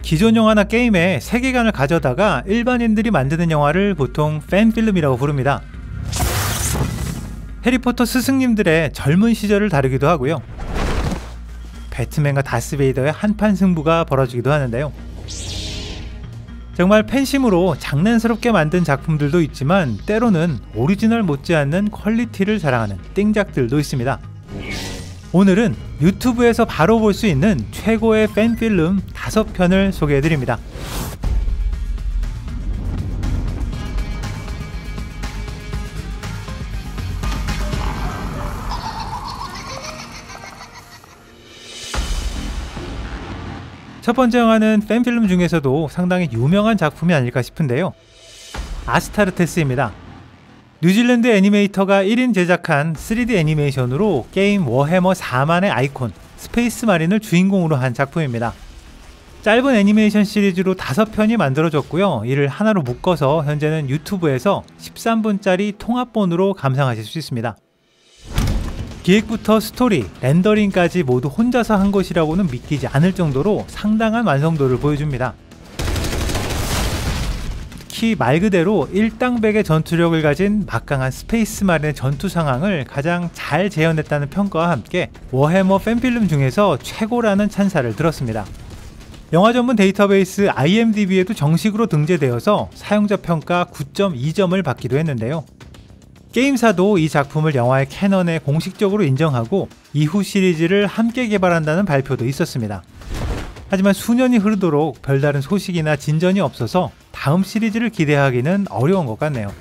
기존 영화나 게임의 세계관을 가져다가 일반인들이 만드는 영화를 보통 팬필름이라고 부릅니다. 해리포터 스승님들의 젊은 시절을 다루기도 하고요. 배트맨과 다스베이더의 한판 승부가 벌어지기도 하는데요. 정말 팬심으로 장난스럽게 만든 작품들도 있지만 때로는 오리지널 못지않는 퀄리티를 자랑하는 띵작들도 있습니다. 오늘은 유튜브에서 바로 볼 수 있는 최고의 팬필름 5편을 소개해드립니다. 첫 번째 영화는 팬필름 중에서도 상당히 유명한 작품이 아닐까 싶은데요. 아스타르테스입니다. 뉴질랜드 애니메이터가 1인 제작한 3D 애니메이션으로 게임 워해머 4만의 아이콘 스페이스 마린을 주인공으로 한 작품입니다. 짧은 애니메이션 시리즈로 5편이 만들어졌고요. 이를 하나로 묶어서 현재는 유튜브에서 13분짜리 통합본으로 감상하실 수 있습니다. 기획부터 스토리, 렌더링까지 모두 혼자서 한 것이라고는 믿기지 않을 정도로 상당한 완성도를 보여줍니다. 특히 말 그대로 일당백의 전투력을 가진 막강한 스페이스 마린의 전투 상황을 가장 잘 재현했다는 평가와 함께 워해머 팬필름 중에서 최고라는 찬사를 들었습니다. 영화 전문 데이터베이스 IMDb에도 정식으로 등재되어서 사용자 평가 9.2점을 받기도 했는데요. 게임사도 이 작품을 영화의 캐넌에 공식적으로 인정하고 이후 시리즈를 함께 개발한다는 발표도 있었습니다. 하지만 수년이 흐르도록 별다른 소식이나 진전이 없어서 다음 시리즈를 기대하기는 어려운 것 같네요.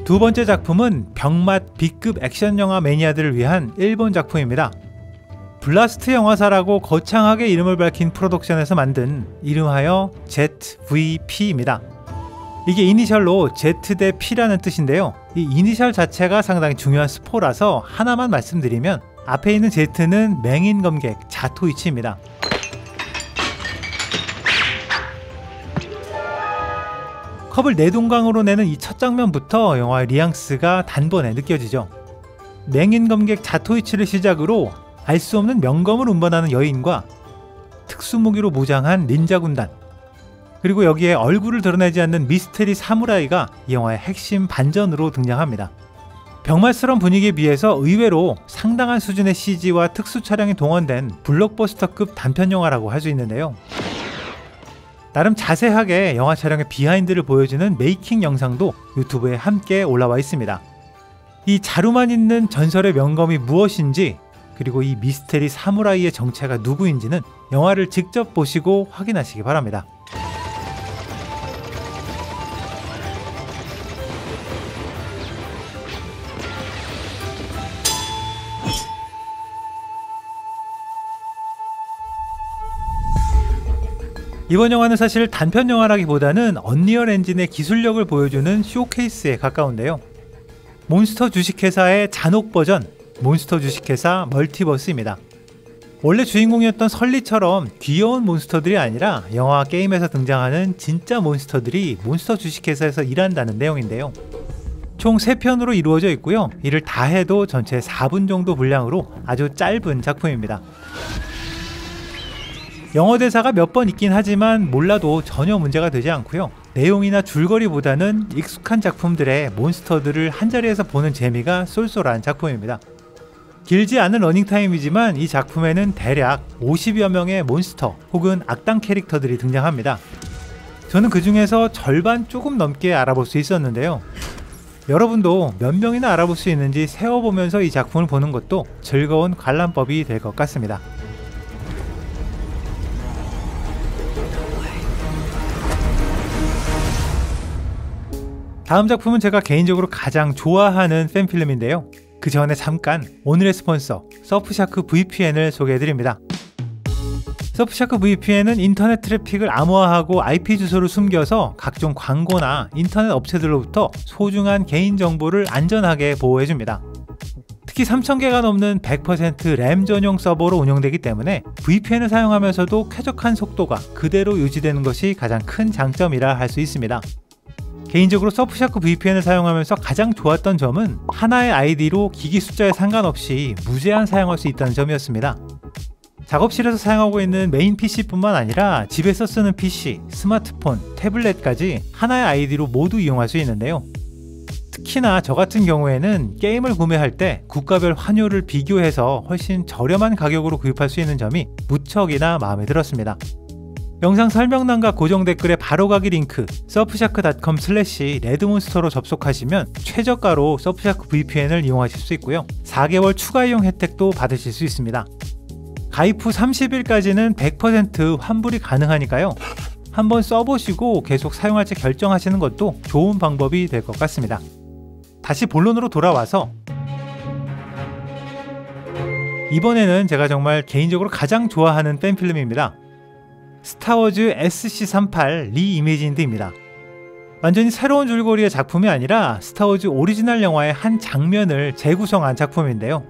두 번째 작품은 병맛 B급 액션 영화 매니아들을 위한 일본 작품입니다. 블라스트 영화사라고 거창하게 이름을 밝힌 프로덕션에서 만든 이름하여 ZVP입니다. 이게 이니셜로 Z 대 P라는 뜻인데요. 이 이니셜 자체가 상당히 중요한 스포라서 하나만 말씀드리면 앞에 있는 Z는 맹인 검객 자토이치입니다. 컵을 내동강으로 내는 이 첫 장면부터 영화의 뉘앙스가 단번에 느껴지죠. 맹인 검객 자토이치를 시작으로 알 수 없는 명검을 운반하는 여인과 특수무기로 무장한 닌자 군단, 그리고 여기에 얼굴을 드러내지 않는 미스테리 사무라이가 이 영화의 핵심 반전으로 등장합니다. 병맛스러운 분위기에 비해서 의외로 상당한 수준의 CG와 특수 차량이 동원된 블록버스터급 단편영화라고 할 수 있는데요. 나름 자세하게 영화 촬영의 비하인드를 보여주는 메이킹 영상도 유튜브에 함께 올라와 있습니다. 이 자루만 있는 전설의 명검이 무엇인지, 그리고 이 미스테리 사무라이의 정체가 누구인지는 영화를 직접 보시고 확인하시기 바랍니다. 이번 영화는 사실 단편 영화라기보다는 언리얼 엔진의 기술력을 보여주는 쇼케이스에 가까운데요. 몬스터 주식회사의 잔혹 버전, 몬스터 주식회사 멀티버스입니다. 원래 주인공이었던 설리처럼 귀여운 몬스터들이 아니라 영화와 게임에서 등장하는 진짜 몬스터들이 몬스터 주식회사에서 일한다는 내용인데요. 총 3편으로 이루어져 있고요. 이를 다 해도 전체 4분 정도 분량으로 아주 짧은 작품입니다. 영어 대사가 몇 번 있긴 하지만 몰라도 전혀 문제가 되지 않고요. 내용이나 줄거리보다는 익숙한 작품들의 몬스터들을 한자리에서 보는 재미가 쏠쏠한 작품입니다. 길지 않은 러닝타임이지만 이 작품에는 대략 50여 명의 몬스터 혹은 악당 캐릭터들이 등장합니다. 저는 그 중에서 절반 조금 넘게 알아볼 수 있었는데요. 여러분도 몇 명이나 알아볼 수 있는지 세어보면서 이 작품을 보는 것도 즐거운 관람법이 될 것 같습니다. 다음 작품은 제가 개인적으로 가장 좋아하는 팬필름인데요. 그 전에 잠깐 오늘의 스폰서 서프샤크 VPN을 소개해드립니다. 서프샤크 VPN은 인터넷 트래픽을 암호화하고 IP 주소를 숨겨서 각종 광고나 인터넷 업체들로부터 소중한 개인정보를 안전하게 보호해줍니다. 특히 3000개가 넘는 100% 램 전용 서버로 운영되기 때문에 VPN을 사용하면서도 쾌적한 속도가 그대로 유지되는 것이 가장 큰 장점이라 할 수 있습니다. 개인적으로 서프샤크 VPN을 사용하면서 가장 좋았던 점은 하나의 아이디로 기기 숫자에 상관없이 무제한 사용할 수 있다는 점이었습니다. 작업실에서 사용하고 있는 메인 PC뿐만 아니라 집에서 쓰는 PC, 스마트폰, 태블릿까지 하나의 아이디로 모두 이용할 수 있는데요. 특히나 저 같은 경우에는 게임을 구매할 때 국가별 환율을 비교해서 훨씬 저렴한 가격으로 구입할 수 있는 점이 무척이나 마음에 들었습니다. 영상 설명란과 고정 댓글에 바로가기 링크 surfshark.com/redmonster로 접속하시면 최저가로 서프샤크 VPN을 이용하실 수 있고요. 4개월 추가 이용 혜택도 받으실 수 있습니다. 가입 후 30일까지는 100% 환불이 가능하니까요. 한번 써보시고 계속 사용할지 결정하시는 것도 좋은 방법이 될 것 같습니다. 다시 본론으로 돌아와서 이번에는 제가 정말 개인적으로 가장 좋아하는 팬필름입니다. 스타워즈 SC-38 리이미진드입니다. 완전히 새로운 줄거리의 작품이 아니라 스타워즈 오리지널 영화의 한 장면을 재구성한 작품인데요.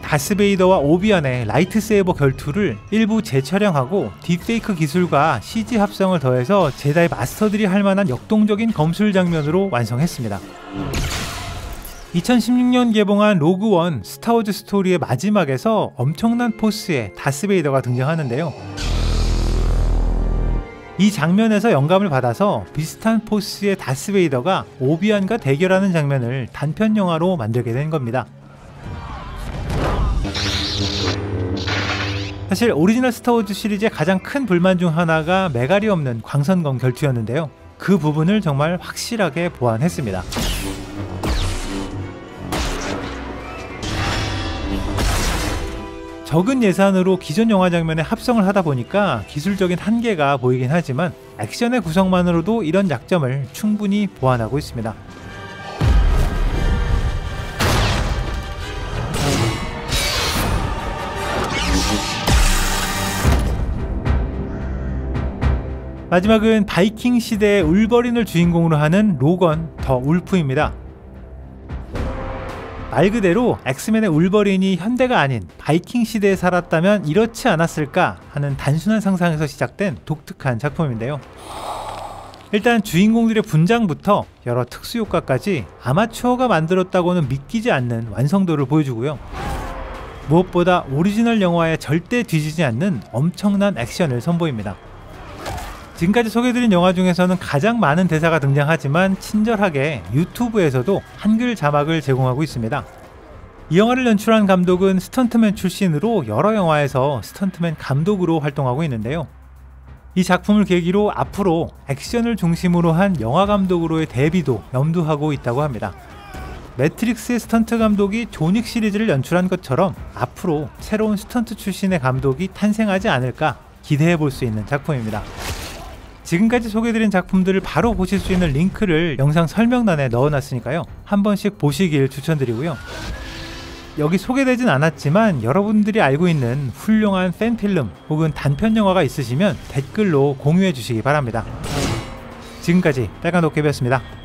다스베이더와 오비안의 라이트세이버 결투를 일부 재촬영하고 딥페이크 기술과 CG 합성을 더해서 제다이 마스터들이 할 만한 역동적인 검술 장면으로 완성했습니다. 2016년 개봉한 로그원 스타워즈 스토리의 마지막에서 엄청난 포스의 다스베이더가 등장하는데요. 이 장면에서 영감을 받아서 비슷한 포스의 다스베이더가 오비안과 대결하는 장면을 단편 영화로 만들게 된 겁니다. 사실 오리지널 스타워즈 시리즈의 가장 큰 불만 중 하나가 메갈이 없는 광선검 결투였는데요. 그 부분을 정말 확실하게 보완했습니다. 적은 예산으로 기존 영화 장면에 합성을 하다 보니까 기술적인 한계가 보이긴 하지만 액션의 구성만으로도 이런 약점을 충분히 보완하고 있습니다. 마지막은 바이킹 시대의 울버린을 주인공으로 하는 로건 더 울프입니다. 말 그대로 엑스맨의 울버린이 현대가 아닌 바이킹 시대에 살았다면 이렇지 않았을까 하는 단순한 상상에서 시작된 독특한 작품인데요. 일단 주인공들의 분장부터 여러 특수효과까지 아마추어가 만들었다고는 믿기지 않는 완성도를 보여주고요. 무엇보다 오리지널 영화에 절대 뒤지지 않는 엄청난 액션을 선보입니다. 지금까지 소개해드린 영화 중에서는 가장 많은 대사가 등장하지만 친절하게 유튜브에서도 한글 자막을 제공하고 있습니다. 이 영화를 연출한 감독은 스턴트맨 출신으로 여러 영화에서 스턴트맨 감독으로 활동하고 있는데요. 이 작품을 계기로 앞으로 액션을 중심으로 한 영화 감독으로의 데뷔도 염두하고 있다고 합니다. 매트릭스의 스턴트 감독이 존윅 시리즈를 연출한 것처럼 앞으로 새로운 스턴트 출신의 감독이 탄생하지 않을까 기대해볼 수 있는 작품입니다. 지금까지 소개해드린 작품들을 바로 보실 수 있는 링크를 영상 설명란에 넣어놨으니까요. 한 번씩 보시길 추천드리고요. 여기 소개되진 않았지만 여러분들이 알고 있는 훌륭한 팬필름 혹은 단편 영화가 있으시면 댓글로 공유해 주시기 바랍니다. 지금까지 빨간도깨비였습니다.